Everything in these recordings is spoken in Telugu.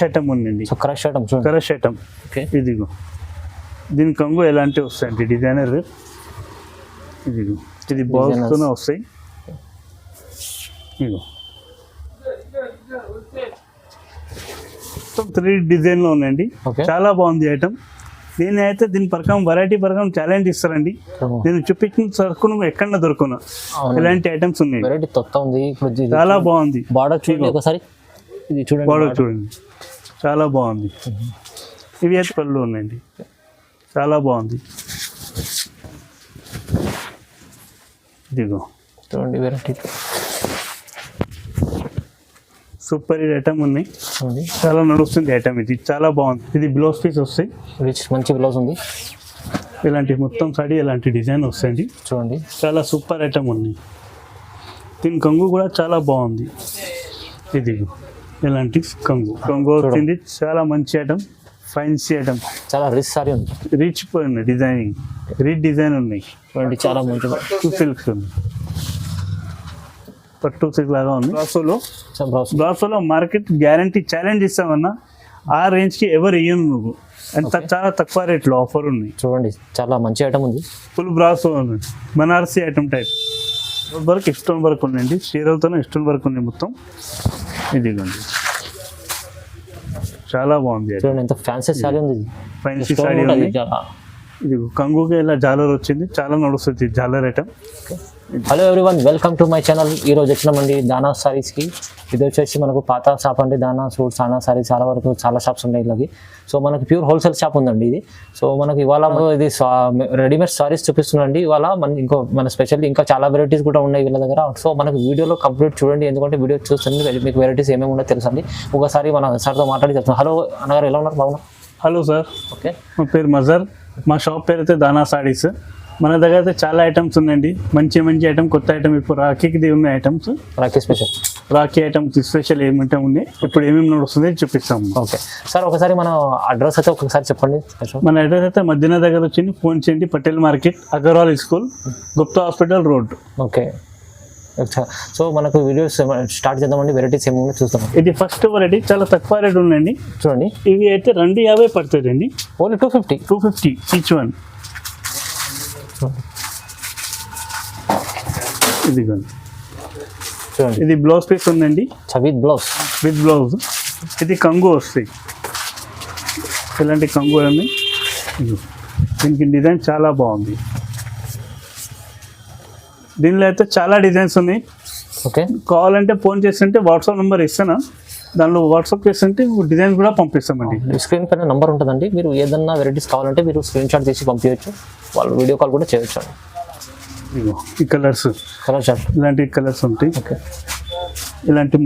ఐటమ్ ఉందండి. సో క్రష్ ఐటమ్ చూడండి. Crush item. ఓకే. ఇదిగో దీని కంగు ఎలాంటివి వస్తాయండి డిజైనర్. ఇదిగో ఇది బాల్స్తోనే వస్తాయి. ఇదిగో మొత్తం 3 డిజైన్లో ఉన్నాయండి. చాలా బాగుంది ఐటమ్. దీని అయితే దీని ప్రకారం వెరైటీ ప్రకారం ఛాలెంజ్ ఇస్తారండి. నేను చూపించిన సరుకును ఎక్కడ దొరుకును ఇలాంటి ఐటమ్స్ ఉన్నాయి. వెరైటీ కొత్త ఉంది. ఇప్పుడు చాలా బాగుంది. బార్డర్ చూడండి ఒకసారి. ఇది చూడండి బార్డర్ చూడండి చాలా బాగుంది. ఇవి అయితే పళ్ళు ఉన్నాయండి. చాలా బాగుంది. ఇదిగో చూడండి వెరైటీ సూపర్ ఐటమ్ ఉన్నాయి. చాలా నడుస్తుంది ఐటమ్. ఇది చాలా బాగుంది. ఇది బ్లౌజ్ పీస్ వస్తాయి. రిచ్ మంచి బ్లౌజ్ ఉంది. ఇలాంటి మొత్తం సాడీ ఇలాంటి డిజైన్ వస్తాయండి. చూడండి చాలా సూపర్ ఐటమ్ ఉంది. దీని కంగు కూడా చాలా బాగుంది. ఇది ఇలాంటి కంగు వచ్చింది. చాలా మంచి ఐటమ్. Fancy item. చాలా రిచ్ సారీ ఉంది. రిచ్ పోయింది డిజైనింగ్. రిచ్ డిజైన్ ఉన్నాయి. చూడండి చాలా మంచి సిల్క్స్ ఉంది. పట్టు సిల్క్ లాగా ఉంది. బ్రాసోలో మార్కెట్ గ్యారంటీ ఛాలెంజ్ ఇస్తామన్నా ఆ రేంజ్కి ఎవరు ఇయ్యను నువ్వు. అంత చాలా తక్కువ రేట్లో ఆఫర్ ఉన్నాయి. చూడండి చాలా మంచి ఐటమ్ ఉంది. ఫుల్ బ్రాసో ఉంది. Banarasi item type work stone work ఉందండి. చీరలతోనే స్టోన్ వర్క్ ఉంది మొత్తం. ఇదిగోండి చాలా బాగుంది. చూడండి ఎంత ఫ్యాన్సీ సారీ ఉంది. ఫ్యాన్సీ సారీ ఉంది. ఇది కంగుకి ఇలా జాలర్ వచ్చింది. చాలా నడుస్తుంది జాలర్ item. Hello everyone, welcome to my channel. ఈరోజు వచ్చినామండి దానా సారీస్కి. ఇది వచ్చేసి మనకు పాత షాప్ అండి. దానా సూట్స్, దానా సారీస్ చాలా వరకు చాలా షాప్స్ ఉన్నాయి ఇలాగే. సో మనకి ప్యూర్ హోల్సేల్ షాప్ ఉందండి ఇది. సో మనకి ఇవాళ ఇది రెడీమేడ్ సారీస్ చూపిస్తున్నాండి. ఇవాళ మన స్పెషల్లీ ఇంకా చాలా వెరైటీస్ కూడా ఉన్నాయి వీళ్ళ దగ్గర. సో మనకి వీడియోలో కంప్లీట్ చూడండి, ఎందుకంటే వీడియో చూస్తుంది మీకు వెరైటీస్ ఏమేమి ఉన్నాయో తెలుసండి. ఒకసారి మన సార్తో మాట్లాడి చెప్తాం. హలో అన్నగారు, ఎలా ఉన్నారు? బాగున్నా. Hello sir. ఓకే, మా పేరు మజర్. మా షాప్ పేరు అయితే దానా సారీస్. మన దగ్గర అయితే చాలా ఐటమ్స్ ఉన్నాయండి. మంచి ఐటమ్, కొత్త ఐటమ్. ఇప్పుడు రాఖీకి ఉన్నాయి items. Rakhi special, Rakhi items special ఏమంటే ఉన్నాయి. ఇప్పుడు ఏమేమి నడుస్తుంది చూపిస్తాం. ఓకే సార్, ఒకసారి మన అడ్రస్ అయితే ఒకసారి చెప్పండి. మన అడ్రస్ అయితే మధ్యాహ్నం దగ్గర వచ్చింది. ఫోన్ చేయండి. Patel market, Agarwal school, Gupta hospital road. Okay. So మనకు వీడియోస్ స్టార్ట్ చేద్దామండి. వెరైటీస్ ఏమన్నా చూస్తాం. ఇది ఫస్ట్ వెరైటీ చాలా తక్కువ రేట్ ఉందండి. చూడండి, ఇవి అయితే 250 పడుతుంది అండి. Only 250 each one. ఇది చూడండి, ఇది బ్లౌజ్ పీస్ ఉందండి. With blouse. ఇది కంగు వస్తాయి. ఇలాంటి కంగు ఉన్నాయి. దీనికి డిజైన్ చాలా బాగుంది. దీనిలో అయితే చాలా డిజైన్స్ ఉన్నాయి. ఓకే, కావాలంటే ఫోన్ చేస్తుంటే వాట్సాప్ నెంబర్ ఇస్తాను. దానిలో వాట్సాప్ చేస్తుంటే డిజైన్ కూడా పంపిస్తామండి. స్క్రీన్ పైన నెంబర్ ఉంటుందండి. మీరు ఏదన్నా వెరైటీస్ కావాలంటే మీరు స్క్రీన్ షాట్ తీసి పంపించవచ్చు. వాళ్ళు వీడియో కాల్ కూడా చేయొచ్చు. ఈ కలర్ చార్ట్ ఇలాంటి కలర్స్ ఉంటాయి. ఓకే, ఇలాంటి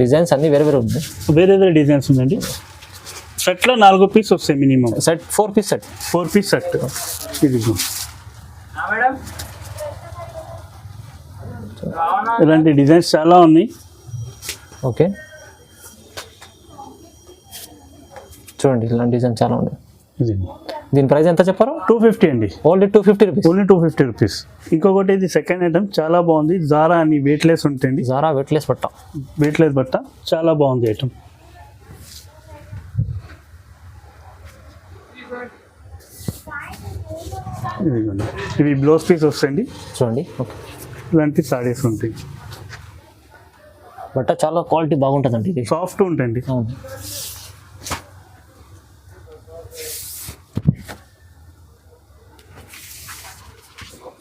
డిజైన్స్ అన్ని వేరే ఉంది. వేరే డిజైన్స్ ఉందండి. సెట్లో 4 పీస్ వస్తాయి మినిమం. Set 4 piece set. ఇది ఇలాంటి డిజైన్స్ చాలా ఉన్నాయి. ఓకే, చూడండి ఇలాంటి డిజైన్ చాలా ఉన్నాయి. దీని ప్రైస్ ఎంత చెప్పారు? 250 అండి. Only 250 rupees. Only 250 rupees. ఇంకొకటి ఇది సెకండ్ ఐటమ్ చాలా బాగుంది. జారా అని వెయిట్లెస్ ఉంటుంది. జారా వెయిట్లెస్ బట్ట చాలా బాగుంది ఐటమ్. ఇవి బ్లౌజ్ పీస్ వస్తాయండి. చూడండి, ఓకే, ఇలాంటి సారీస్ ఉంటాయి. బట్ట చాలా క్వాలిటీ బాగుంటుందండి. ఇది సాఫ్ట్ ఉంటుంది.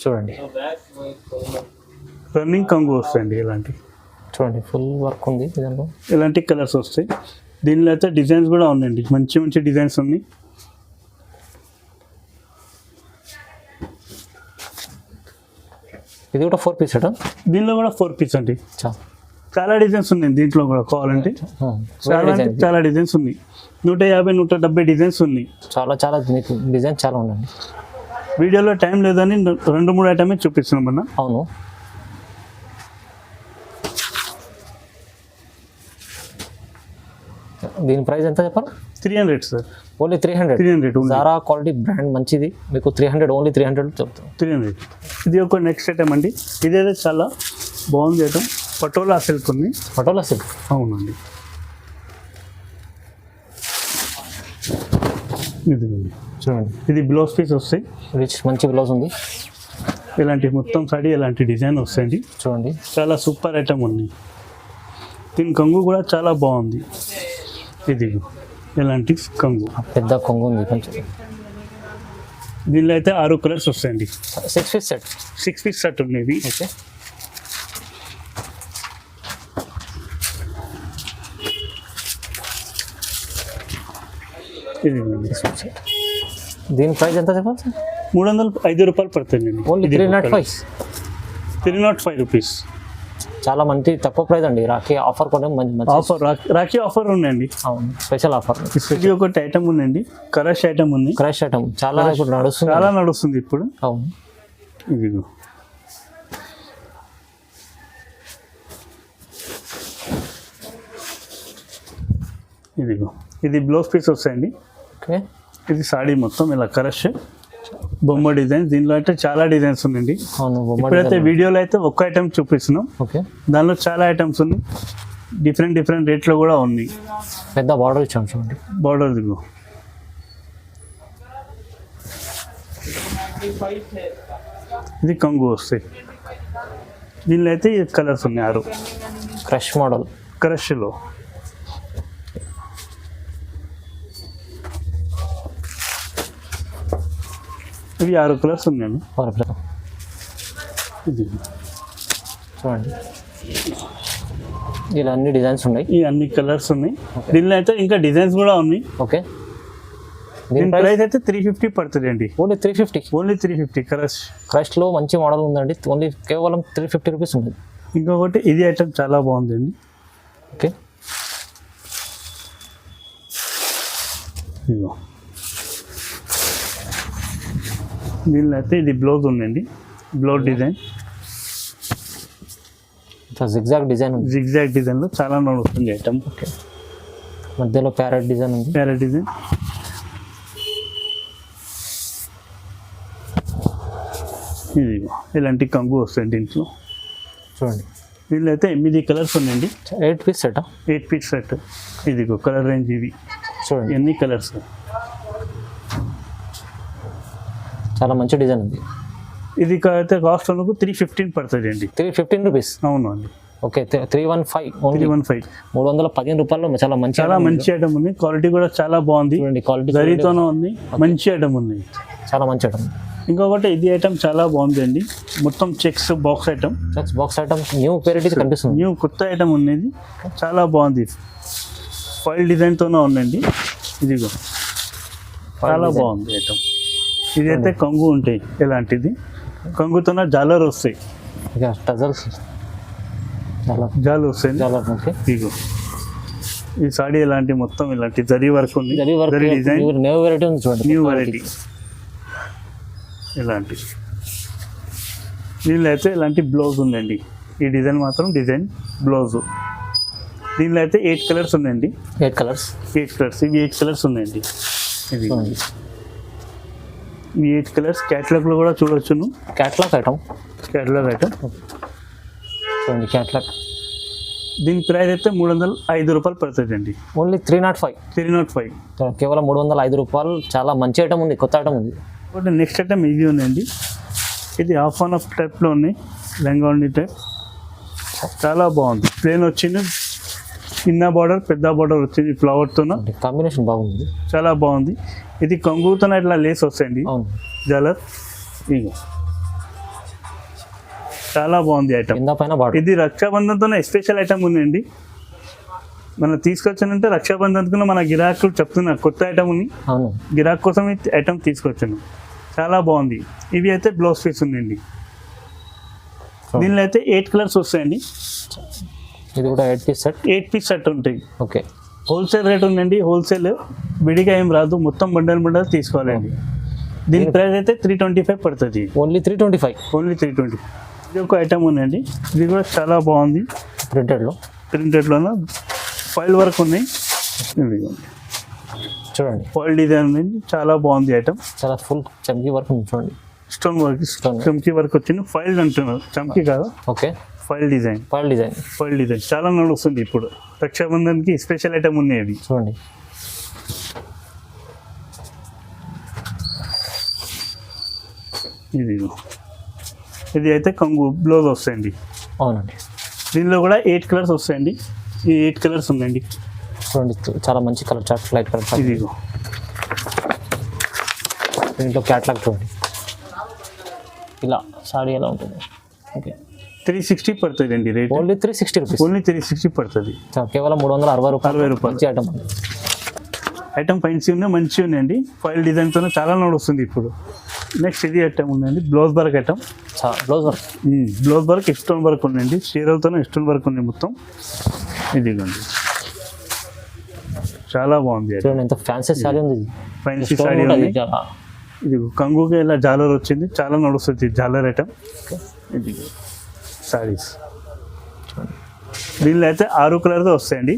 చూడండి, రన్నింగ్ కంగు వస్తాయండి. ఇలాంటి చూడండి ఫుల్ వర్క్ ఉంది. ఇలాంటి కలర్స్ వస్తాయి. దీనిలో అయితే డిజైన్స్ కూడా ఉన్నాయండి. మంచి డిజైన్స్ ఉన్నాయి. ఇది కూడా 4 పీస్. దీనిలో కూడా 4 పీస్ అండి. చాలా డిజైన్స్ ఉన్నాయి దీంట్లో కూడా. కావాలంటే చాలా డిజైన్స్ ఉన్నాయి. 150, 170 డిజైన్స్ ఉన్నాయి. చాలా డిజైన్స్ చాలా ఉన్నాయండి. వీడియోలో టైం లేదని 2-3 ఐటమే చూపిస్తున్నాం అన్న. అవును, దీని ప్రైస్ ఎంత చెప్పారు? 300 sir. Only 300. Zara quality brand మంచిది. మీకు 300, ఓన్లీ 300 చెప్తాం. 300. ఇది ఒక నెక్స్ట్ ఐటమ్ అండి. ఇదైతే చాలా బాగుంది ఐటమ్. పటోలా సిల్క్ ఉంది. పటోలా సిల్క్. అవునండి. ఇది చూడండి, ఇది బ్లౌజ్ పీస్ వస్తాయి. రిచ్ మంచి బ్లౌజ్ ఉంది. ఇలాంటి మొత్తం సాడీ ఇలాంటి డిజైన్ వస్తాయండి. చూడండి, చాలా సూపర్ ఐటమ్ ఉంది. దీని కొంగు కూడా చాలా బాగుంది. ఇది ఇలాంటి కొంగు, పెద్ద కొంగు ఉంది కొంచెం. దీనిలో అయితే 6 కలర్స్ వస్తాయండి. 6 పీస్ సెట్. 6 పీస్ సెట్ ఉండేవి. ఓకే, ఇది దీని ప్రైస్ ఎంత చెప్పాలి సార్? 305 రూపాయలు పడుతుంది. ఓన్లీ 305. 305 రూపీస్. చాలా మంచి తక్కువ ప్రైస్ అండి. రాఖీ ఆఫర్ కూడా మంచి ఆఫర్, రాఖీ ఆఫర్ ఉందండి. అవును, స్పెషల్ ఆఫర్. ఇది ఒకటి ఐటమ్ ఉందండి, క్రష్ ఐటమ్ ఉంది. క్రష్ ఐటమ్ చాలా ఇప్పుడు నడుస్తుంది. చాలా నడుస్తుంది ఇప్పుడు. అవును, ఇదిగో ఇదిగో ఇది బ్లౌజ్ పీస్ వస్తాయండి. ఓకే, ఇది సాడీ మొత్తం ఇలా క్రష్ బొమ్మ డిజైన్. దీనిలో అయితే చాలా డిజైన్స్ ఉన్నాయండి. అవును, ఇప్పుడైతే వీడియోలో అయితే ఒక్క ఐటమ్ చూపిస్తున్నాం. ఓకే, దానిలో చాలా ఐటమ్స్ ఉన్నాయి. డిఫరెంట్ రేట్లో కూడా ఉన్నాయి. పెద్ద బార్డర్ ఇచ్చాం చూడండి. బార్డర్ దిగు. ఇది కంగు వస్తాయి. దీనిలో అయితే కలర్స్ ఉన్నాయి 6. Crush model. క్రష్లో ఇవి 6 కలర్స్ ఉన్నాయి. ఇది చూడండి, ఇలా అన్ని డిజైన్స్ ఉన్నాయి. ఈ అన్ని కలర్స్ ఉన్నాయి. దీనిలో అయితే ఇంకా డిజైన్స్ కూడా ఉన్నాయి. ఓకే, దీని ప్రైస్ అయితే 350 పడుతుంది అండి. ఓన్లీ 350. ఓన్లీ 350. క్రష్లో మంచి మోడల్ ఉందండి. ఓన్లీ కేవలం 350 రూపీస్ ఉంది. ఇంకొకటి ఇది ఐటమ్ చాలా బాగుందండి. ఓకే, ఇదిగో దీనిలో అయితే ఇది బ్లౌజ్ ఉందండి. బ్లౌజ్ డిజైన్ జిగ్జాగ్ డిజైన్ ఉంది. జిగ్జాగ్ డిజైన్లో చాలా నడుస్తుంది ఐటమ్. ఓకే, మధ్యలో ప్యారెట్ డిజైన్ ఉంది. Parrot design. ఇదిగో ఇలాంటి కంగు వస్తాయి దీంట్లో. చూడండి, దీనిలో అయితే 8 కలర్స్ ఉన్నాయండి. 8 పీస్ సెట్. 8 piece set. ఇదిగో కలర్ రేంజ్ ఇవి చూడండి, ఎన్ని కలర్స్. చాలా మంచి డిజైన్ ఉంది. ఇది అయితే కాస్ట్ మనకు 315 పడుతుంది అండి. 315 రూపీస్. అవును అండి. ఓకే, 315. ఓన్లీ 315. 315 రూపాయల్లో చాలా మంచి ఐటమ్ ఉంది. క్వాలిటీ కూడా చాలా బాగుంది. చూడండి, క్వాలిటీ జరీతోనే ఉంది. మంచి ఐటమ్ ఉంది. చాలా మంచి ఐటమ్. ఇంకొకటి ఇది ఐటమ్ చాలా బాగుంది అండి. మొత్తం checks box item. Box item new variety కనిపిస్తుంది. న్యూ కొత్త ఐటమ్ ఉన్నది. చాలా బాగుంది. ఫైల్ డిజైన్తోనే ఉందండి. ఇదిగో చాలా బాగుంది ఐటమ్. ఇదైతే కంగు ఉంటాయి. ఇలాంటిది కంగుతోనే జాలర్ వస్తాయి. టజల్స్ జాలు వస్తాయి. ఓకే, ఇదిగో ఈ సాడీ ఇలాంటి మొత్తం ఇలాంటి జరీ వర్క్ ఉంది. జరీ డిజైన్ న్యూ వెరైటీ ఉంది చూడండి. న్యూ వెరైటీ ఇలాంటి. దీనిలో అయితే ఇలాంటి బ్లౌజ్ ఉందండి. ఈ డిజైన్ మాత్రం డిజైన్ బ్లౌజ్. దీనిలో అయితే 8 కలర్స్ ఉన్నాయండి. 8 కలర్స్. 8 కలర్స్. ఇవి 8 కలర్స్ ఉన్నాయండి. ఇది ఈ 8 కలర్స్ క్యాటలాగ్లో కూడా చూడొచ్చును. Catalogue item. చూడండి, క్యాటలాగ్. దీని ప్రైస్ అయితే 305 రూపాయలు పడుతుంది అండి. ఓన్లీ 305. 305. కేవలం 305 రూపాయలు. చాలా మంచి ఐటమ్ ఉంది, కొత్త ఐటమ్ ఉంది. నెక్స్ట్ ఐటమ్ ఇది ఉందండి. ఇది హాఫ్ టైప్లో ఉన్నాయి. లంగావణి టైప్. చాలా బాగుంది. ప్లేన్ వచ్చింది. చిన్న బార్డర్ పెద్ద బార్డర్ వచ్చింది ఫ్లవర్తో. కాంబినేషన్ బాగుంది. చాలా బాగుంది. ఇది కంగుతో ఇట్లా లేస్ వస్తాయండి. జాలర్. ఇగో చాలా బాగుంది ఐటమ్. ఇది రక్షాబంధన్తో స్పెషల్ ఐటమ్ ఉందండి. మనం తీసుకొచ్చానంటే రక్షాబంధన్కు మన గిరాకులు చెప్తున్నా కొత్త ఐటమ్ ఉంది. గిరాక్ కోసం ఈ ఐటమ్ తీసుకొచ్చాను. చాలా బాగుంది. ఇవి అయితే బ్లౌజ్ పీస్ ఉందండి. దీనిలో అయితే 8 కలర్స్ వస్తాయండి. ఇది కూడా 8 పీస్ సెట్. 8 పీస్ సెట్ ఉంటాయి. ఓకే, హోల్సేల్ రేట్ ఉందండి. హోల్సేల్ విడిగా ఏం రాదు. మొత్తం బండల్ తీసుకోవాలండి. దీని ప్రైస్ అయితే 325 పడుతుంది. ఓన్లీ 325. ఓన్లీ 320. ఇది ఒక ఐటమ్ ఉందండి. ఇది కూడా చాలా బాగుంది. ప్రింటెడ్లోనే ఫైల్ వర్క్ ఉన్నాయి. చూడండి, ఫైల్ డిజైన్ ఉంది. చాలా బాగుంది ఐటమ్. చాలా ఫుల్ చమ్కీ వర్క్ ఉంది చూడండి. Stone work. చమ్కీ వర్క్ వచ్చింది. ఫైల్ అంటున్నారు, చమ్కీ కాదు. Okay, file design file design చాలా నడుస్తుంది ఇప్పుడు. రక్షాబంధన్కి స్పెషల్ ఐటమ్ ఉన్నాయి అవి. చూడండి. ఇది అయితే కంగు బ్లౌజ్ వస్తాయండి. అవునండి. దీనిలో కూడా 8 కలర్స్ వస్తాయండి. ఈ 8 కలర్స్ ఉందండి. చూడండి చాలా మంచి colour chart, light colour chart. ఇదిగో దీంట్లో క్యాట్లాగ్ చూడండి. ఇలా సారీ ఎలా ఉంటుంది. ఓకే 360 పడుతుంది అండి రేట్. Only 360 rupees. ఓన్లీ 360 పడుతుంది. కేవలం 360 రూపాయలు. మంచి ఐటమ్. ఐటమ్ ఫైన్సీ ఉన్నాయి, మంచిగా ఉన్నాయండి. ఫైల్ డిజైన్తో చాలా నడుస్తుంది ఇప్పుడు. నెక్స్ట్ ఇది ఐటమ్ ఉందండి, blouse work item. Blouse work stone work ఉందండి. చీరలతో స్టోన్ వర్క్ ఉంది మొత్తం. ఇదిగోండి చాలా బాగుంది. ఎంత ఫ్యాన్సీ సారీ ఉంది. ఫ్యాన్సీ సారీ ఉంది. ఇది కంగుకి ఇలా జాలర్ వచ్చింది, చాలా నడుస్తుంది జాలర్ ఐటమ్. ఇది సారీస్ దీనిలో అయితే 6 కలర్స్ వస్తాయండి.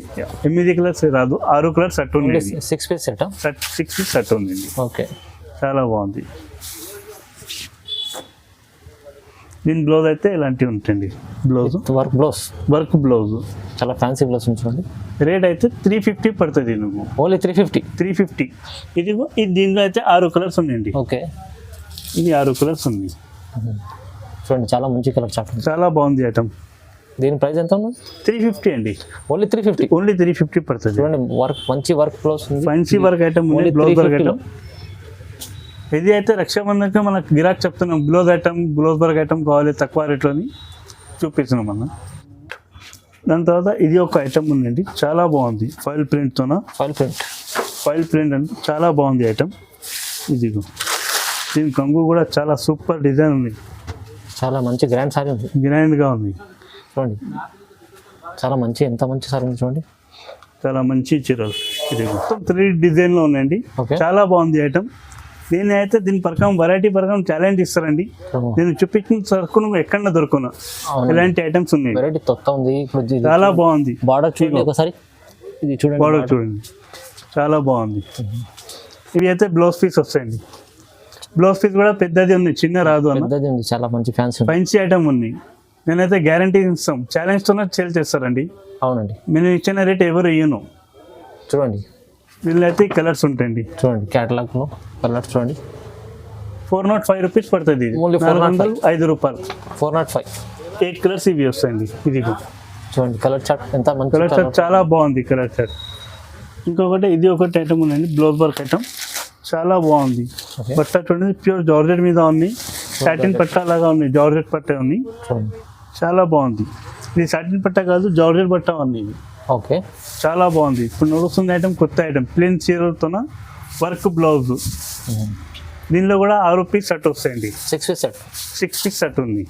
8 కలర్స్ రాదు, 6 కలర్స్ సెట్ ఉంది. 6 పీస్ సెట్. 6 పీస్ సెట్ ఉందండి. ఓకే చాలా బాగుంది. దీని బ్లౌజ్ అయితే ఇలాంటివి ఉంటుంది. వర్క్ బ్లౌజ్ చాలా ఫ్యాన్సీ బ్లౌజ్ ఉంచండి. రేట్ అయితే 350 పడుతుంది. నువ్వు ఓన్లీ 350. ఇది దీనిలో అయితే 6 కలర్స్ ఉన్నాయండి. ఓకే ఇది 6 కలర్స్ ఉంది. చూడండి చాలా మంచి కలర్ చార్ట్, చాలా బాగుంది ఐటమ్. దీని ప్రైస్ ఎంత ఉంది? 350 అండి. ఓన్లీ 350 పడుతుంది. చూడండి మంచి వర్క్ బ్లౌజ్ ఉంది. ఫ్యాన్సీ వర్క్ ఐటమ్ ఉంది. Blouse work item. ఇది అయితే రక్షాబంధన్కి మనకు గిరాక్ చెప్తున్నాం, బ్లౌజ్ వర్క్ ఐటమ్ కావాలి తక్కువ రేట్లోని చూపిస్తున్నాం అన్న. దాని తర్వాత ఇది ఒక ఐటమ్ ఉందండి, చాలా బాగుంది. ఫైల్ ప్రింట్ అంటే చాలా బాగుంది ఐటమ్. ఇదిగో దీని కంగు కూడా చాలా సూపర్ డిజైన్ ఉంది. చాలా మంచి గ్రాండ్ సారీ ఉంది. గ్రాండ్గా ఉంది. చూడండి చాలా మంచి, ఎంత మంచి సారీ ఉంది చూడండి. చాలా మంచి చీరలు. ఇది మొత్తం 3 డిజైన్లో ఉన్నాయండి. చాలా బాగుంది ఐటమ్. నేను అయితే దీని ప్రకారం వెరైటీ ప్రకారం ఛాలెంజ్ ఇస్తారండి. నేను చూపించిన సరుకు ఎక్కడ దొరుకున్నా ఇలాంటి ఐటమ్స్ ఉన్నాయి. వెరైటీ కొత్త ఉంది. చాలా బాగుంది. బార్డర్ చూడండి ఒకసారి. ఇది చూడండి, బార్డర్ చూడండి చాలా బాగుంది. ఇవి అయితే బ్లౌజ్ పీస్ వస్తాయండి. బ్లౌజ్ పీస్ కూడా పెద్దది ఉంది, చిన్న రాదు అన్న. పెద్దది ఉంది, చాలా మంచి ఫ్యాన్సీ ఐటమ్ ఉంది. నేనైతే గ్యారంటీ ఇస్తాం, ఛాలెంజ్తోనే సేల్ చేస్తారండి. అవునండి. నేను ఇచ్చిన రేట్ ఎవరు ఇయ్యను. చూడండి దీనిలో అయితే కలర్స్ ఉంటాయండి. చూడండి క్యాటలాగ్లో కలర్స్ చూడండి. 405 రూపీస్ పడుతుంది. 405 రూపాయలు. 405. 8 కలర్స్ ఇవి వస్తాయండి. ఇది చూడండి కలర్ చార్ట్ ఎంత మంచి కలర్ చార్ట్, చాలా బాగుంది కలర్ చార్ట్. ఇంకొకటి ఇది ఒకటి ఐటమ్ ఉందండి, బ్లౌజ్ వర్క్ ఐటమ్. చాలా బాగుంది. పట్ట చూడండి, ప్యూర్ జార్జెట్ మీద ఉంది. సాటిన్ పట్ట లాగా ఉంది, జార్జెట్ పట్ట ఉంది. చాలా బాగుంది. ఇది సాటిన్ పట్ట కాదు, జార్జెట్ పట్ట ఉంది ఇది. ఓకే చాలా బాగుంది. ఇప్పుడు నడుస్తుంది ఐటమ్, కొత్త ఐటమ్. ప్లేన్ చీరలతో వర్క్ బ్లౌజ్. దీనిలో కూడా 6 పీస్ సెట్ వస్తాయండి. 6 పీస్ సెట్ ఉంది.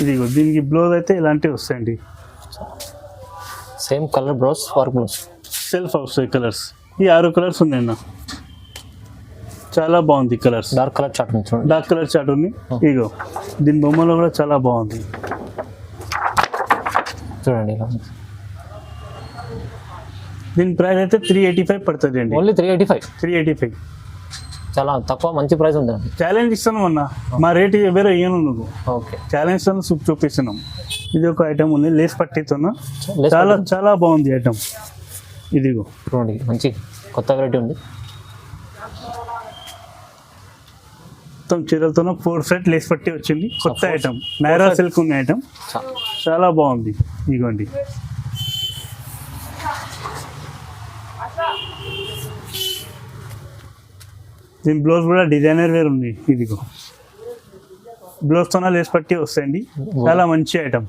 ఇదిగో దీనికి బ్లౌజ్ అయితే ఇలాంటివి వస్తాయండి. Same colour blouse, work blouse self వస్తాయి కలర్స్. ఈ 6 కలర్స్ ఉన్నాయన్న. చాలా బాగుంది కలర్స్. డార్క్ కలర్ చార్ట్ ఉంది. డార్క్ కలర్ చార్ట్ ఉంది. ఇగో దీని బొమ్మలో కూడా చాలా బాగుంది. చూడండి దీని ప్రైస్ అయితే 385 పడుతుంది అండి. ఓన్లీ 385. చాలా తక్కువ, మంచి ప్రైస్ ఉంది. ఛాలెంజ్ ఇస్తాను అన్న, మా రేట్ ఎవరో ఇయ్యను నువ్వు. ఓకే ఛాలెంజ్ చూపిస్తున్నాం. ఇది ఒక ఐటమ్ ఉంది, లేస్ పట్టితో. చాలా బాగుంది ఐటమ్. ఇదిగో చూడండి మంచి కొత్త వెరైటీ ఉంది. మొత్తం చీరలతో 4 సెట్ లేస్ పట్టి వచ్చింది. కొత్త ఐటమ్, నైరా సిల్క్ ఉంది ఐటమ్. చాలా బాగుంది. ఇదిగోండి దీని బ్లౌజ్ కూడా డిజైనర్ వేర్ ఉంది. ఇదిగో బ్లౌజ్తో లేస్ పట్టి వస్తాయండి. చాలా మంచి ఐటమ్.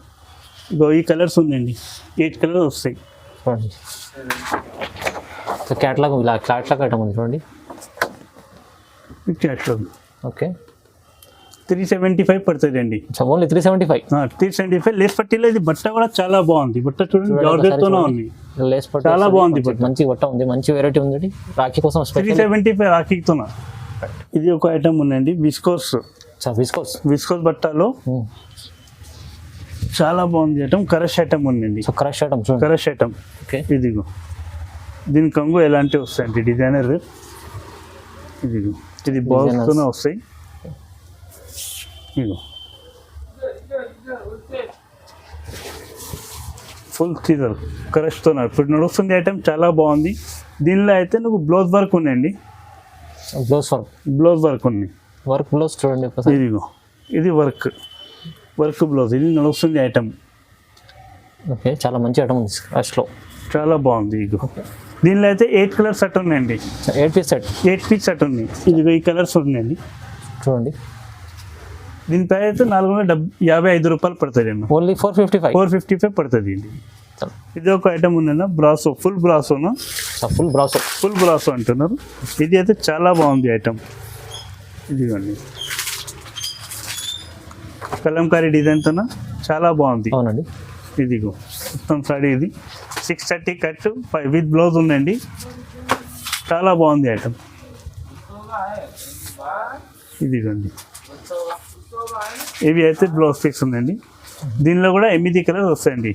ఇగో ఈ కలర్స్ ఉందండి, 8 కలర్స్ వస్తాయి. చూడండి క్యాట్లాగ్ ఐటమ్ ఉంది చూడండి. క్యాట్లాగ్ ఓకే 375 పడుతుంది అండి. ఓన్లీ 375 లేస్ పట్టీలో. ఇది బట్ట కూడా చాలా బాగుంది. బట్ట చూడండి, జార్జెట్తోనే ఉంది. లేస్ పట్టీ చాలా బాగుంది. మంచి బట్ట ఉంది, మంచి వెరైటీ ఉంది. రాఖీ కోసం 375 రాఖీతో. ఇది ఒక ఐటమ్ ఉందండి, విస్కోస్ బట్టలో. చాలా బాగుంది ఐటమ్. కరష్ ఐటమ్ ఉందండి. కరష్ ఐటమ్. ఇదిగో దీని కంగు ఎలాంటివి వస్తాయండి, డిజైనర్. ఇదిగో ఇది బాల్స్తోనే వస్తాయి. ఇదిగో ఫుల్ సీజర్ కరెక్ట్తో ఇప్పుడు నడుస్తుంది ఐటమ్ చాలా బాగుంది. దీనిలో అయితే నువ్వు బ్లౌజ్ వర్క్ ఉన్నాయండి, బ్లౌజ్ వర్క్ ఉంది. వర్క్ బ్లౌజ్ చూడండి ఒకసారి. ఇదిగో ఇది వర్క్ బ్లౌజ్, ఇది నడుస్తుంది ఐటమ్. ఓకే, చాలా మంచి ఐటమ్ ఉంది ఫస్ట్లో, చాలా బాగుంది. ఇదిగో దీనిలో అయితే 8 కలర్ సెట్ ఉన్నాయండి, 8 పీస్ సెట్. 8 పీస్ సెట్ ఉంది. ఇదిగో ఈ కలర్స్ ఉన్నాయండి చూడండి. దీని ప్రైస్ అయితే 455 రూపాయలు పడుతుంది అన్న. ఓన్లీ 455 పడుతుంది అండి. ఇది ఒక ఐటమ్ ఉందన్న, బ్రాసో, ఫుల్ బ్రాసోనా, ఫుల్ బ్రాసో అంటున్నారు. ఇది అయితే చాలా బాగుంది ఐటమ్. ఇదిగోండి కలంకారీ డిజైన్తో చాలా బాగుంది. అవునండి. ఇదిగో మొత్తం సాడీ, ఇది 630 కట్ 5 విత్ బ్లౌజ్ ఉందండి. చాలా బాగుంది ఐటమ్. ఇదిగోండి ఇవి అయితే బ్లౌజ్ పీస్ ఉందండి. దీనిలో కూడా 8 కలర్స్ వస్తాయండి.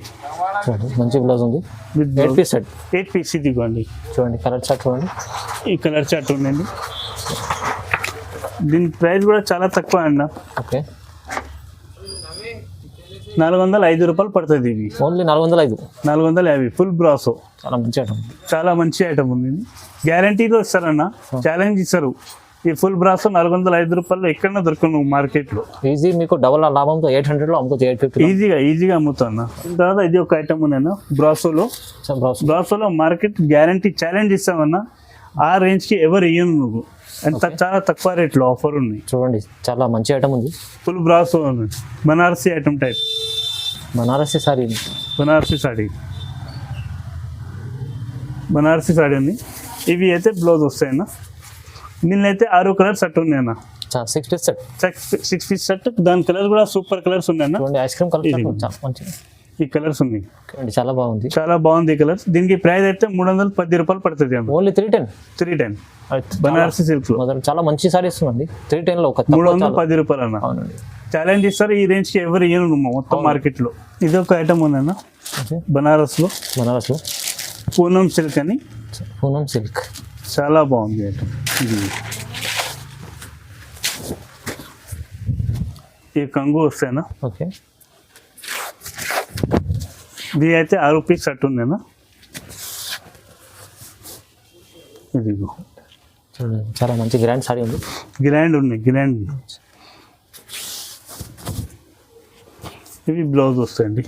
మంచి బ్లౌజ్ ఉంది, విత్ 8 పీస్ సెట్. 8 పీస్. ఇదిగోండి చూడండి కలర్ చార్ట్ చూడండి, ఈ కలర్ చార్ట్ ఉందండి. దీని ప్రైస్ కూడా చాలా తక్కువ అన్న. ఓకే, 405 రూపాయలు పడుతుంది. ఇవి ఓన్లీ 450. ఫుల్ బ్రాసో, చాలా మంచి ఐటమ్, చాలా మంచి ఐటమ్ ఉంది. గ్యారంటీతో ఇస్తారన్న, ఛాలెంజ్ ఇస్తారు. ఈ ఫుల్ బ్రాసో 405 రూపాయలు ఎక్కడన్నా దొరకను మార్కెట్లో. ఈజీ, మీకు డబల్ లాభంతో 800లో అమ్ముకోవచ్చు, 850 ఈజీగా అమ్ముతాను. తర్వాత ఇది ఒక ఐటమ్ ఉన్నాను బ్రాసోలో మార్కెట్ గ్యారంటీ ఛాలెంజ్ ఇస్తామన్నా. ఆ రేంజ్కి ఎవరు ఇయ్యను నువ్వు, అంత చాలా తక్కువ రేట్లో ఆఫర్ ఉన్నాయి. చూడండి చాలా మంచి ఐటమ్ ఉంది, ఫుల్ బ్రాసో ఉంది, Banarasi item type, Banarasi sorry ఉంది. ఇవి అయితే బ్లౌజ్ వస్తాయన్న. దీనిలో అయితే 6 కలర్ సెట్ ఉన్నాయన్న, 6 పీస్ సెట్. 6 piece set. దాని కలర్ కూడా సూపర్ కలర్స్ ఉన్నాయన్న. చూడండి ఐస్ క్రీమ్ కలర్ మంచి, ఈ కలర్స్ ఉన్నాయి, చాలా బాగుంది, చాలా బాగుంది ఈ కలర్స్. దీనికి ప్రైస్ అయితే 310 రూపాయలు పడుతుంది అన్న. ఓన్లీ 310 బనారసి సిల్క్ లో చాలా మంచి సారీస్ ఉందండి. 310లో 310 రూపాయలు అన్న. అవునండి, ఛాలెంజ్ ఇస్తారు. ఈ రేంజ్కి ఎవరు ఇయ్యను మొత్తం మార్కెట్లో. ఇది ఒక ఐటమ్ ఉందన్న, బనారస్లో పూనం సిల్క్ అని, చాలా బాగుంది ఐటమ్. ఇది ఈ కంగు వస్తాయనా. ఓకే, ఇది అయితే 6 పీస్ సెట్ ఉందేనా. ఇదిగో చాలా మంచి గ్రాండ్ సారీ ఉంది, గ్రాండ్ ఇవి బ్లౌజ్ వస్తాయండి.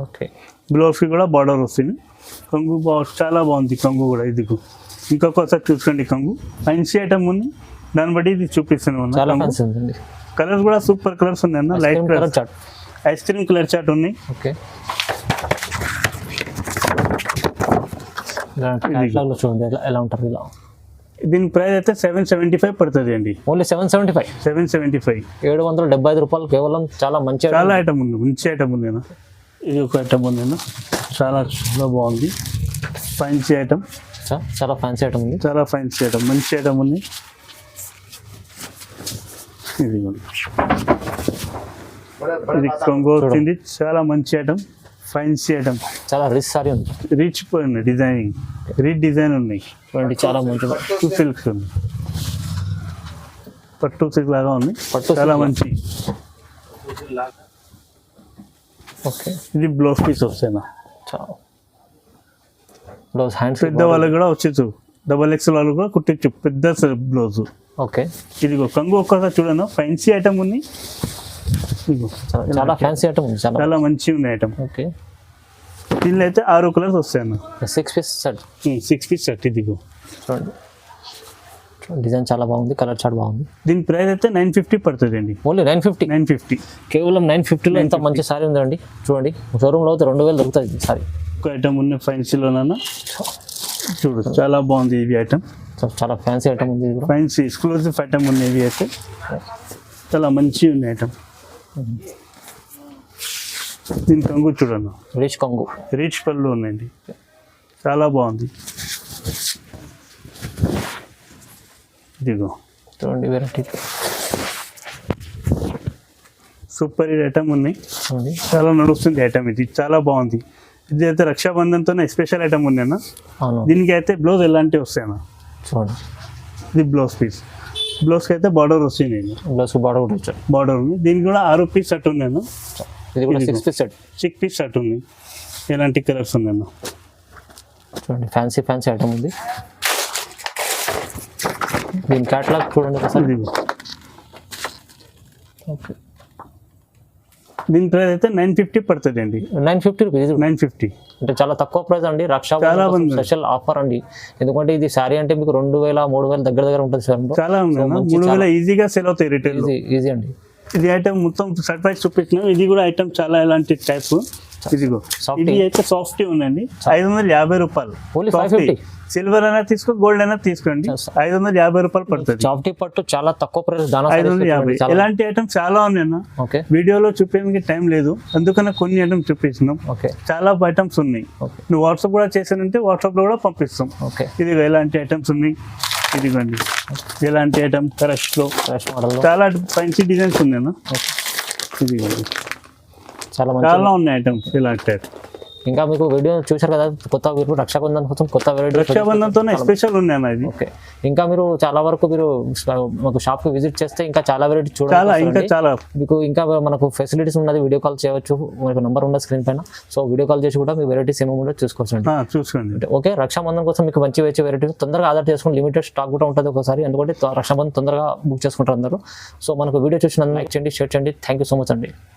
ఓకే, బ్లౌజ్కి కూడా బార్డర్ వస్తుంది. కంగు చాలా బాగుంది కంగు కూడా. ఇదిగో ఇంకొకసారి చూసుకోండి, కంగు ఫ్యాన్సీ ఐటమ్ ఉంది. దాన్ని బట్టి ఇది చూపిస్తున్నాను. కలర్స్ కూడా సూపర్ కలర్స్ ఉన్నాయి అన్న. Light colour chart, ice cream colour chart ఉన్నాయి. ఓకే, చూడండి ఎలా ఉంటారు ఇలా. దీని ప్రైస్ అయితే 775 పడుతుంది అండి. ఓన్లీ 775. 775 రూపాయలు కేవలం. చాలా ఐటమ్ ఉంది, మంచి ఐటమ్ ఉంది అన్న. ఇది ఒక ఐటమ్ ఉంది అన్న, చాలా బాగుంది. ఫ్యాన్సీ ఐటమ్, చాలా ఫ్యాన్సీ ఐటమ్ ఉంది, మంచి ఐటమ్ ఉంది. ఇది కొంగు వచ్చింది, చాలా మంచి ఐటమ్, ఫ్యాన్సీ ఐటమ్. చాలా రిచ్ సారీ ఉంది, రిచ్ డిజైన్ ఉన్నాయి. చాలా మంచి పట్టు సిల్క్స్ ఉంది, పట్టు సిల్క్ లాగా ఉంది, చాలా మంచి. ఓకే, ఇది బ్లౌజ్ పీస్ వస్తాయినా. బ్లౌజ్ హ్యాండ్స్ పెద్ద వాళ్ళకి కూడా వచ్చేచ్చు, XXL వాళ్ళు కూడా కుట్టించు, పెద్ద బ్లౌజ్. ఓకే, ఇదిగో కంగు ఒక్కసారి చూడను, ఫ్యాన్సీ ఐటమ్ ఉంది. చాలా ఫ్యాన్సీ ఐటమ్ ఉంది, చాలా మంచి ఉంది ఐటమ్. ఓకే, దీనిలో అయితే 6 కలర్స్ వస్తాయి అన్న. 6 పీస్ సెట్. ఇదిగో చూడండి, డిజైన్ చాలా బాగుంది, కలర్ చార్ట్ బాగుంది. దీని ప్రైస్ అయితే 950 పడుతుంది అండి. ఓన్లీ 950. కేవలం 950లో ఎంత మంచి సారీ ఉందండి. చూడండి, షోరూమ్లో అయితే 2000 దొరుకుతుంది సారీ. ఒక ఐటమ్ ఉంది ఫ్యాన్సీలోనన్నా, చూడు చాలా బాగుంది. ఇవి ఐటమ్ చాలా ఫ్యాన్సీ ఐటమ్ ఉంది, ఫ్యాన్సీ ఎక్స్క్లూజివ్ ఐటమ్ ఉంది. ఇవి అయితే చాలా మంచి ఉంది ఐటమ్. దీని కంగు చూడను, రిచ్ పళ్ళు ఉన్నాయండి, చాలా బాగుంది. ఇదిగో చూడండి, వెరైటీ సూపర్ ఐటమ్ ఉన్నాయి, చాలా నడుస్తుంది ఐటమ్. ఇది చాలా బాగుంది. ఇది అయితే రక్షాబంధన్తో స్పెషల్ ఐటమ్ ఉంది అన్న. దీనికి అయితే బ్లౌజ్ ఎలాంటివి వస్తాయన్న. చూడండి, ఇది బ్లౌజ్ పీస్. బ్లౌజ్కి అయితే బార్డర్ వస్తుంది, బార్డర్ ఉంది. దీనికి కూడా 6 పీస్ సెట్ ఉంది అన్న. ఇది కూడా 6 పీస్ సెట్. 6 పీస్ షర్ట్ ఉంది. ఎలాంటి కలర్స్ ఉన్నాయన్న చూడండి, ఫ్యాన్సీ ఐటమ్ ఉంది. దీని క్యాటలాగ్ చూడండి ఒకసారి. ఓకే, దీని ప్రైస్ అయితే 950 పడుతుంది అండి. 950 రూపీస్. 950 అంటే చాలా తక్కువ ప్రైస్ అండి. రక్షాబంధన్ స్పెషల్ ఆఫర్ అండి. ఎందుకంటే ఇది శారీ అంటే మీకు 2000-3000 దగ్గర ఉంటుంది సార్. చాలా ఉంది, 3000 ఈజీగా సేల్ అవుతాయి రిటైల్. ఈజీ అండి. ఇది ఐటమ్ మొత్తం సర్ప్రైజ్ చూపించినాం. ఇది కూడా ఐటమ్ చాలా ఎలాంటి టైప్. ఇదిగో ఇది అయితే సాఫ్ట్ ఉందండి. 550 రూపాయలు. ఓన్లీ 550. సిల్వర్ అయినా తీసుకో, గోల్డ్ అయినా తీసుకోండి. 550 రూపాయలు పడుతుంది. సాఫ్టీ పట్టు చాలా తక్కువ ప్రైస్. 550. ఎలాంటి ఐటమ్ చాలా ఉన్నాయన్న. ఓకే, వీడియోలో చూపించడానికి టైం లేదు, అందుకనే కొన్ని ఐటమ్స్ చూపిస్తున్నాం. ఓకే, చాలా ఐటమ్స్ ఉన్నాయి. నువ్వు వాట్సాప్ కూడా చేసానంటే వాట్సాప్ లో కూడా పంపిస్తాం. ఓకే, ఇదిగో ఎలాంటి ఐటమ్స్ ఉన్నాయి. ఇదిగోండి ఎలాంటి ఐటమ్ క్రష్ మోడల్ చాలా ఫ్యాన్సీ డిజైన్స్ ఉన్నాయన్న. ఇదిగోండి చాలా ఉన్నాయి ఐటమ్స్ ఇలాంటి. ఇంకా మీకు వీడియో చూశారు కదా, కొత్త మీరు రక్షాబంధన్ కోసం కొత్త వెరైటీ. రక్షాబంధన్తోనే స్పెషల్ ఉన్నాయి ఇది. ఓకే, ఇంకా మీరు చాలా వరకు మీరు మాకు షాప్ కి విజిట్ చేస్తే ఇంకా చాలా వెరైటీ చూడాలి. ఇంకా చాలా మీకు ఇంకా మనకు ఫెసిలిటీస్ ఉన్నది. వీడియో కాల్ చేయవచ్చు, మనకు నంబర్ ఉన్నది స్క్రీన్ పైన. సో వీడియో కాల్ చేసి కూడా మీ వెరైటీస్ ఏమో కూడా చూసుకోండి. ఓకే, రక్షాబంధన్ కోసం మీకు మంచి వెరైటీ తొందరగా ఆర్డర్ చేసుకుని లిమిటెడ్ స్టాక్ కూడా ఉంటుంది ఒకసారి. ఎందుకంటే రక్షాబంధన్ తొందరగా బుక్ చేసుకుంటారు అందరూ. సో మనకు వీడియో చూసినందుకు లైక్ చేయండి, షేర్ చేయండి. థ్యాంక్ యూ సో మచ్ అండి.